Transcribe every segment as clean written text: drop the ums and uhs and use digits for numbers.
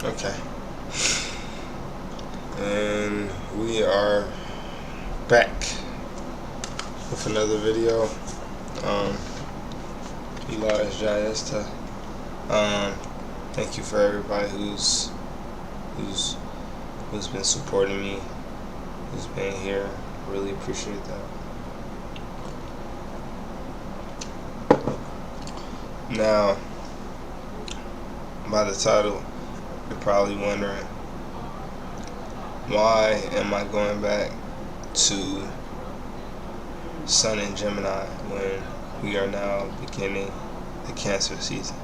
Okay. And we are back with another video. ELI'S.JYESTHA. Thank you for everybody who's been supporting me, who's been here. Really appreciate that. Now, by the title, you're probably wondering, why am I going back to Sun in Gemini when we are now beginning the Cancer season?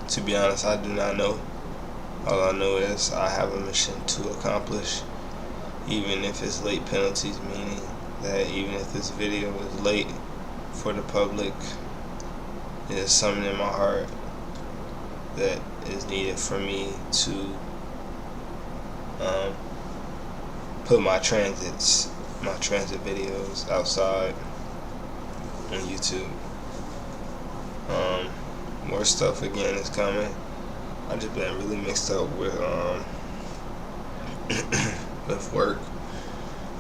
To be honest, I do not know. All I know is I have a mission to accomplish, even if it's late penalties, meaning that even if this video is late for the public, it is something in my heart that is needed for me to put my transit videos outside on YouTube. More stuff again is coming. I just been really mixed up with with work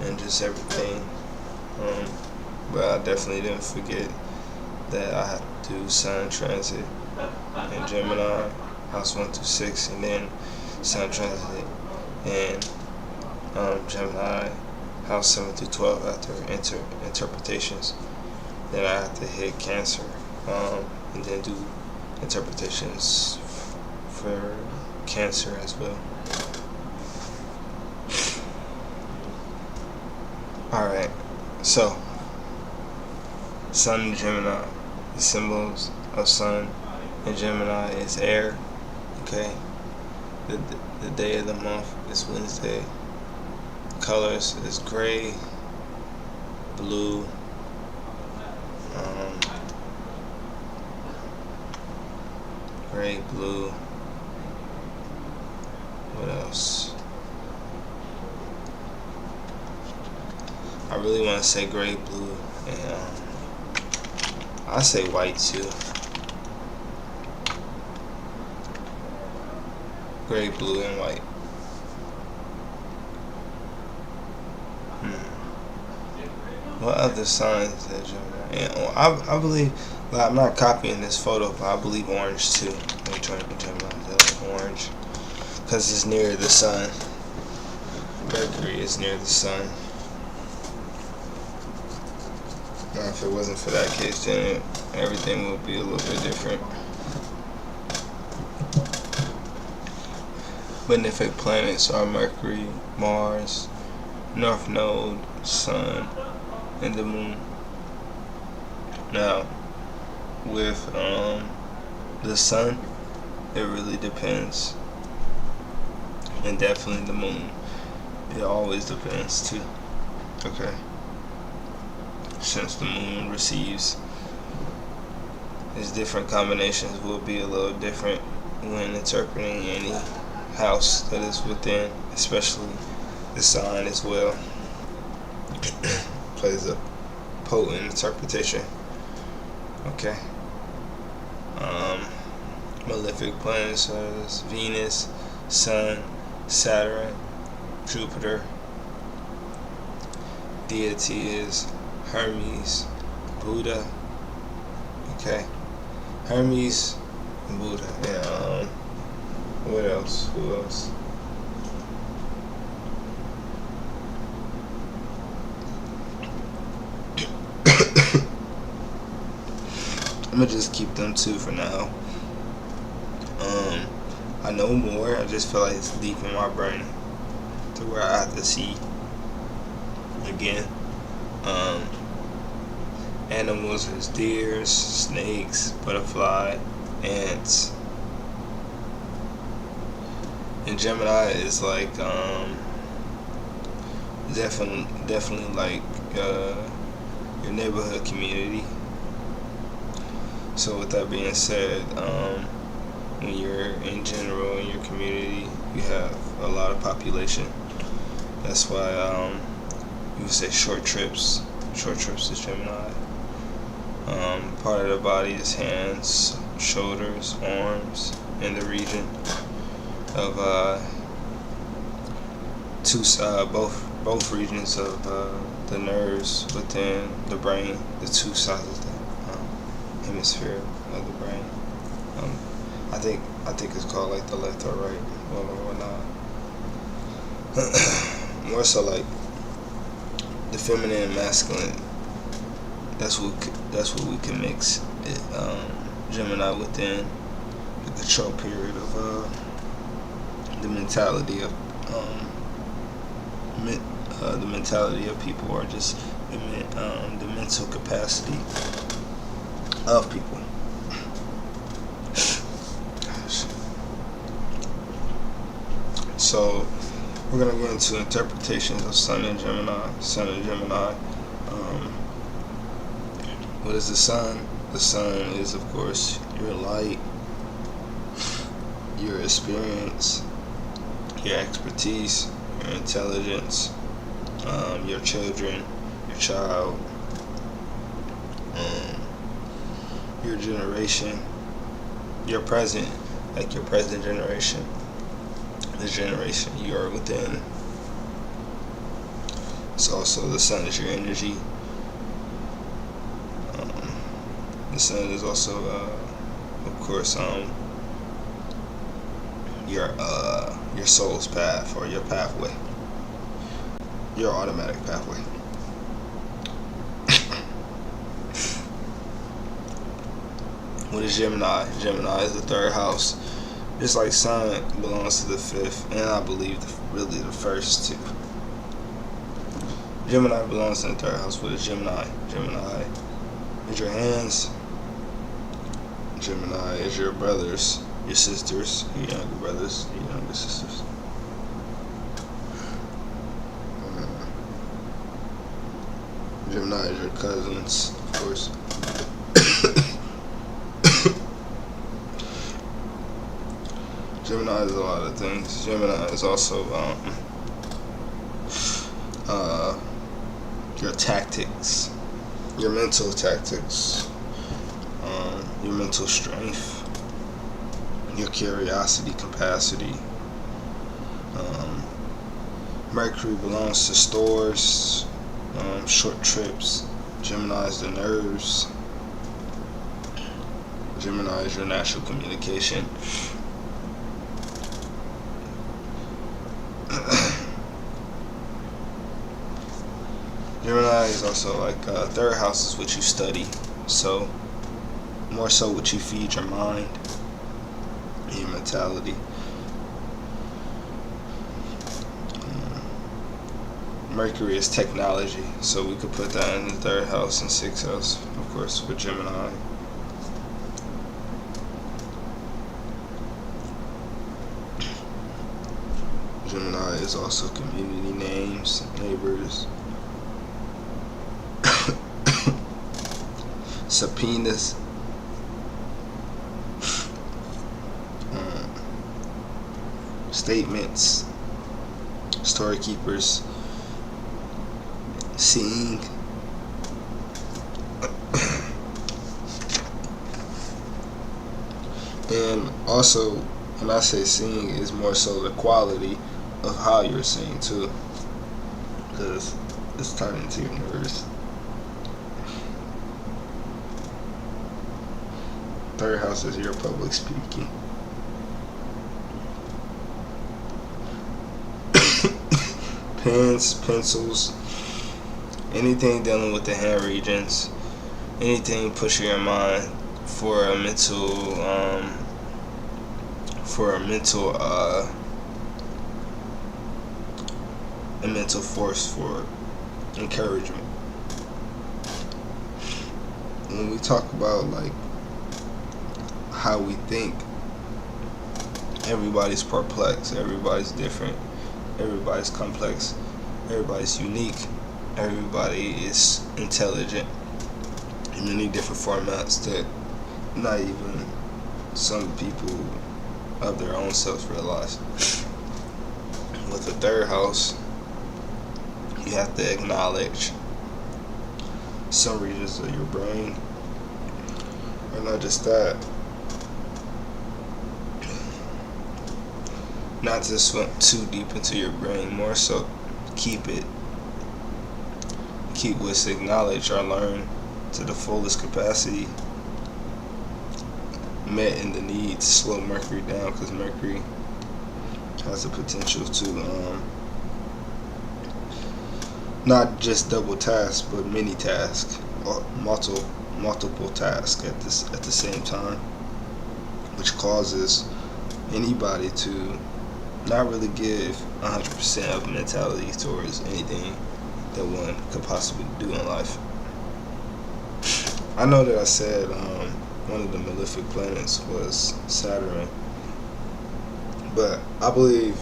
and just everything. But I definitely didn't forget that I had to do Sun transit in Gemini, house 1 through 6, and then Sun transit in Gemini, house 7 through 12 after interpretations. Then I have to hit Cancer, and then do interpretations for Cancer as well. Alright, so Sun in Gemini, the symbols of Sun in Gemini is air. Okay, the day of the month is Wednesday. Colors is gray, blue, gray, blue. What else? I really want to say gray, blue, and I say white too. Gray, blue, and white. What other signs that Gemini? I believe, like, I'm not copying this photo, but I believe orange too. Let me try to Gemini, orange, because it's near the sun. Mercury is near the sun. Now, if it wasn't for that case, then everything would be a little bit different. Benefic planets are Mercury, Mars, North Node, Sun, and the Moon. Now, with the Sun, it really depends, and definitely the Moon. It always depends too. Okay. Since the Moon receives, its different combinations will be a little different when interpreting any house that is within, especially the sign as well. Plays a potent interpretation. Okay. Malefic planets are Venus, Sun, Saturn, Jupiter. Deity is Hermes, Buddha. Okay. Hermes and Buddha. And what else? Who else? I'm gonna just keep them two for now. I know more. I just feel like it's deep in my brain to where I have to see again. Animals is deers, snakes, butterfly, ants. And Gemini is like definitely like your neighborhood community. So with that being said, when you're in general in your community, you have a lot of population. That's why you would say short trips. Short trips is Gemini. Part of the body is hands, shoulders, arms, and the region of both regions of the nerves within the brain, the two sides of the hemisphere of the brain. I think it's called like the left or right, or not. More so like the feminine and masculine. That's what we can mix it, Gemini within the control period of the mentality of people, or just the mental capacity of people. So we're gonna get into interpretations of Sun in Gemini. Sun in Gemini. What is the sun? The sun is, of course, your light, your experience, your expertise, your intelligence, your children, your child, your generation, your present, like your present generation, the generation you are within. It's also, the sun is your energy. The sun is also, of course, your soul's path, or your pathway, your automatic pathway. What is Gemini? Gemini is the third house. Just like Sun belongs to the fifth, and I believe really the first two. Gemini belongs to the third house. What is Gemini? Gemini is your hands. Gemini is your brothers, your sisters, your younger brothers, your younger sisters. Gemini is your cousins, of course. Gemini is a lot of things. Gemini is also your tactics, your mental tactics, your mental strength, your curiosity capacity. Mercury belongs to stores, short trips. Gemini is the nerves. Gemini is your natural communication. Gemini is also like third house is what you study, so more so what you feed your mind and your mentality. Mercury is technology, so we could put that in the third house and sixth house, of course, for Gemini. Gemini is also community names, neighbors, subpoenas, statements, storekeepers, seeing, and also when I say seeing, is more so the quality of how you're seeing too, because it's tied into your nerves. Third house is your public speaking. Pens, pencils, anything dealing with the hand regions, anything pushing your mind for a mental force for encouragement. When we talk about like how we think, everybody's perplexed, everybody's different, everybody's complex, everybody's unique, everybody is intelligent in many different formats that not even some people of their own selves realize. With the third house, you have to acknowledge some regions of your brain, or not just that, not to swim too deep into your brain, more so keep what's acknowledged or learned to the fullest capacity met in the need to slow Mercury down, because Mercury has the potential to not just double task but many task or multiple tasks at the same time, which causes anybody to not really give 100% of mentality towards anything that one could possibly do in life. I know that I said one of the malefic planets was Saturn, but I believe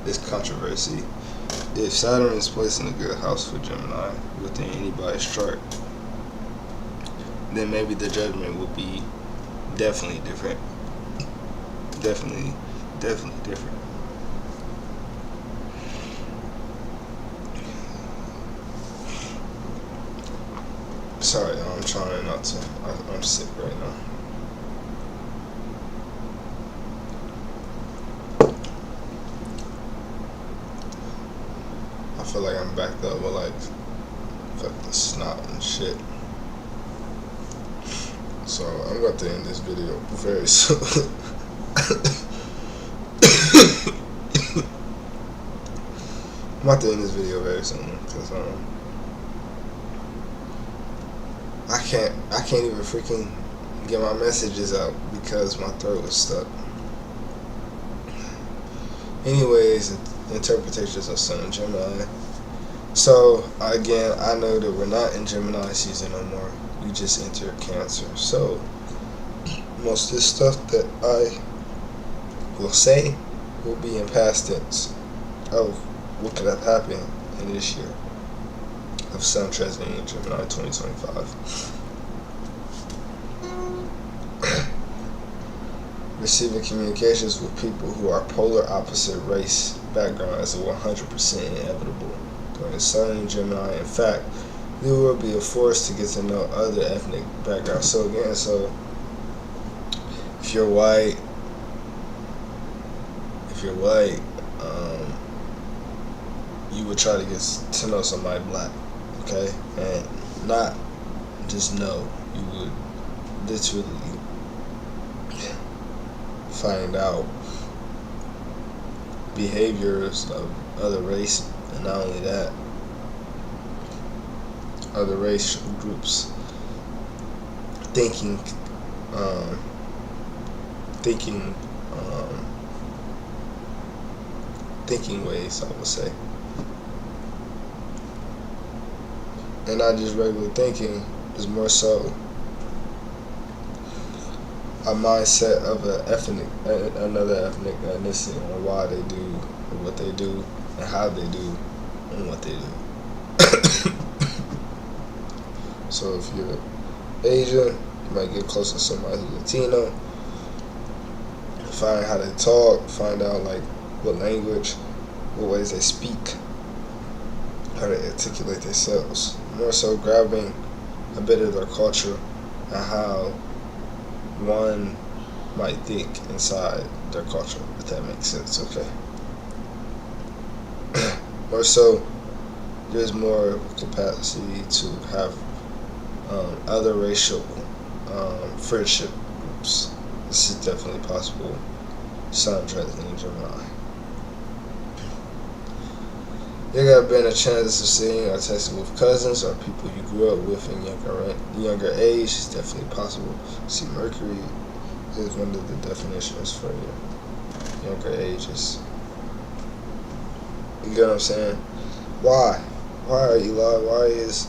it's controversy. If Saturn is placed in a good house for Gemini within anybody's chart, then maybe the judgment would be definitely different. Definitely different. Sorry, I'm trying not to. I'm sick right now. I feel like I'm backed up with like fucking snot and shit. So I'm about to end this video very soon. I'm about to end this video very soon because I can't even freaking get my messages out because my throat is stuck. Anyways, interpretations of Sun and Gemini. So again, I know that we're not in Gemini season no more. We just entered Cancer. So most of this stuff that I will say will be in past tense of what could have happened in this year of Sun transiting in Gemini 2025. Receiving communications with people who are polar opposite race background is 100% inevitable during Sun in Gemini. In fact, there will be a force to get to know other ethnic backgrounds. So again, if you're white, you would try to get to know somebody black, okay, and not just know. You would literally find out behaviors of other race, and not only that, other racial groups thinking ways, I would say, and not just regular thinking. Is more so a mindset of another ethnic ethnicity on why they do what they do and how they do and what they do. So if you're Asian, you might get close to somebody who's Latino, find how they talk, find out like what language, what ways they speak, how they articulate themselves. More so grabbing a bit of their culture and how one might think inside their culture, if that makes sense, okay? More so, there's more capacity to have other racial friendship groups. This is definitely possible. Sun transiting in Gemini. There got been a chance of seeing or texting with cousins or people you grew up with in younger age. It's definitely possible. See, Mercury is one of the definitions for your younger ages. You get what I'm saying? Why? Why, Eli? Why is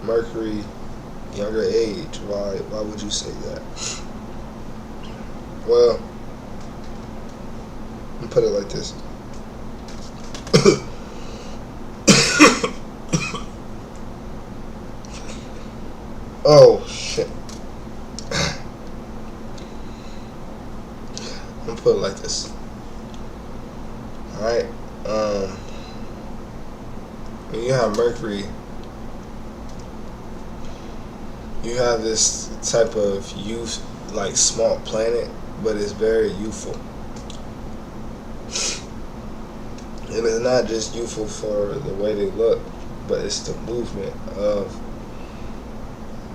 Mercury younger age? Why would you say that? Well, let me put it like this. Oh shit. I'm gonna put it like this. Alright. When you have Mercury, you have this type of youth, like small planet, but it's very youthful. And it's not just youthful for the way they look, but it's the movement of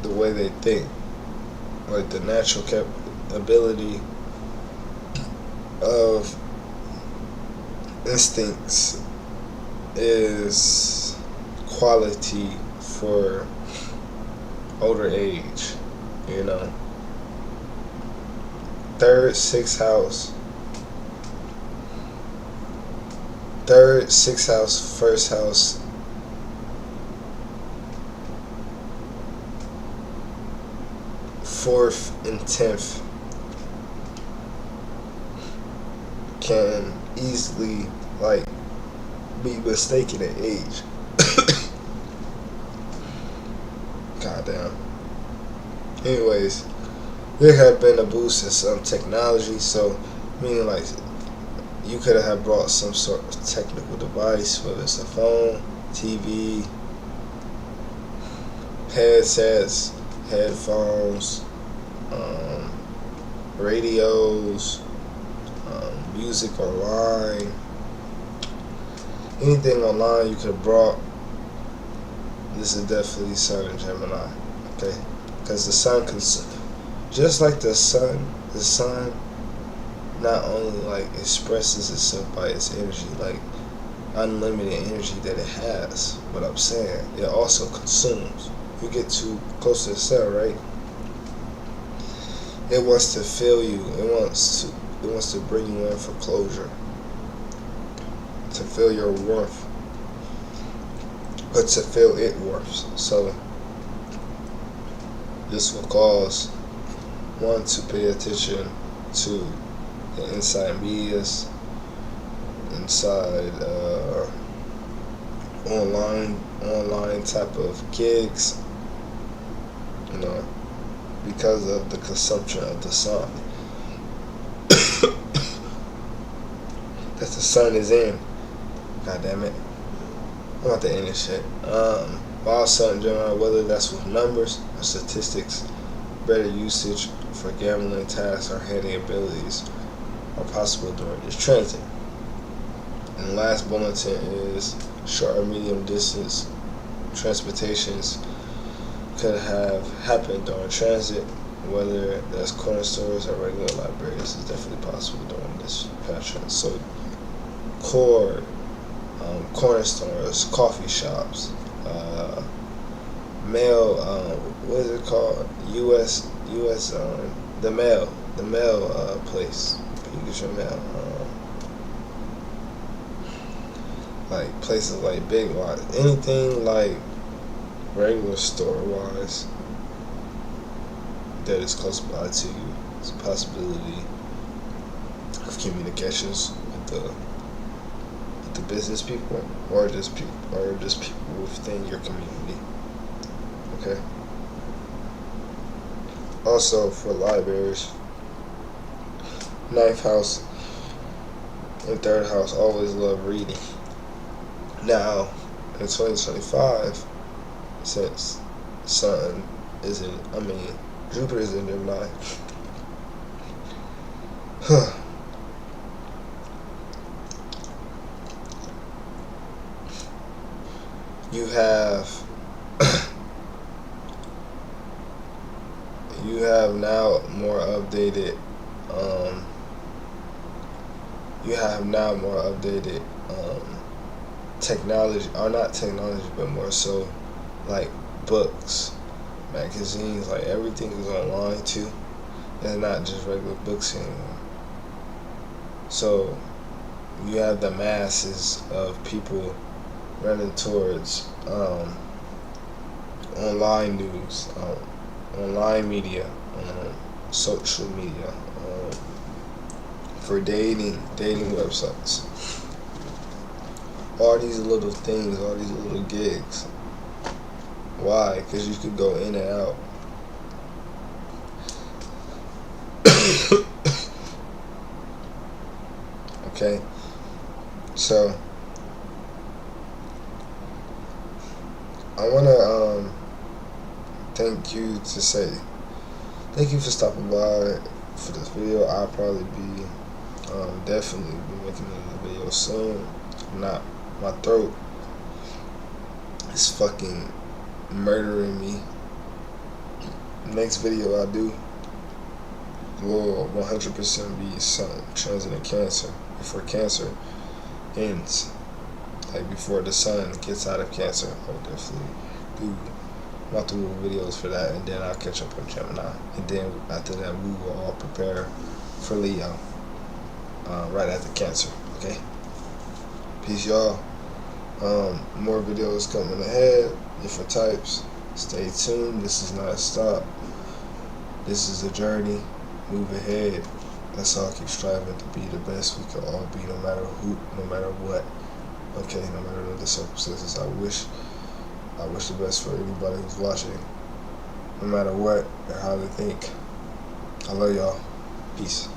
the way they think. Like the natural ability of instincts is quality for older age, you know. Third, sixth house, first house, fourth and 10th can easily like be mistaken at age. Goddamn. Anyways, there have been a boost in some technology, so meaning like you could have brought some sort of technical device, whether it's a phone, TV, headsets, headphones, radios, music online, anything online you could have brought. This is definitely Sun in Gemini, okay? Because the sun just like the sun not only like expresses itself by its energy, like unlimited energy that it has, but I'm saying it also consumes. You get too close to the sun, right? It wants to fill you. It wants to bring you in for closure, to feel your warmth, but to feel it warmth. So this will cause one to pay attention to the inside medias, inside online type of gigs, you know, because of the consumption of the sun that the sun is in. God damn it, I'm about to end this shit. While Sun in Gemini, whether that's with numbers or statistics, better usage for gambling tasks or handy abilities are possible during this transit. And the last bulletin is short or medium distance transportations could have happened during transit, whether that's corner stores or regular libraries. Is definitely possible during this pattern. So corner stores, coffee shops, mail, what is it called? US, the mail place. You get your mail. Like places like Big Lots, anything like regular store wise that is close by to you. It's a possibility of communications with the business people, or just people within your community. Okay. Also for libraries, 9th house and 3rd house always love reading. Now in 2025, since Jupiter is in Gemini, you have now more updated technology, or not technology, but more so like books, magazines, like everything is online too. It's not just regular books anymore. So you have the masses of people running towards online news, online media, social media, for dating websites. All these little things, all these little gigs. Why? Because you could go in and out. Okay, so I wanna thank you for stopping by for this video. I'll probably be definitely be making another video soon. not. My throat is fucking murdering me. Next video I do will 100% be Sun transit in Cancer. Before Cancer ends, like before the Sun gets out of Cancer, I'll definitely do multiple videos for that, and then I'll catch up with Gemini, and then after that we will all prepare for Leo right after Cancer. Okay, peace, y'all. More videos coming ahead, different types. Stay tuned. This is not a stop. This is a journey. Move ahead. Let's all keep striving to be the best we can all be, no matter who, no matter what. Okay, no matter the circumstances. I wish the best for anybody who's watching, no matter what or how they think. I love y'all. Peace.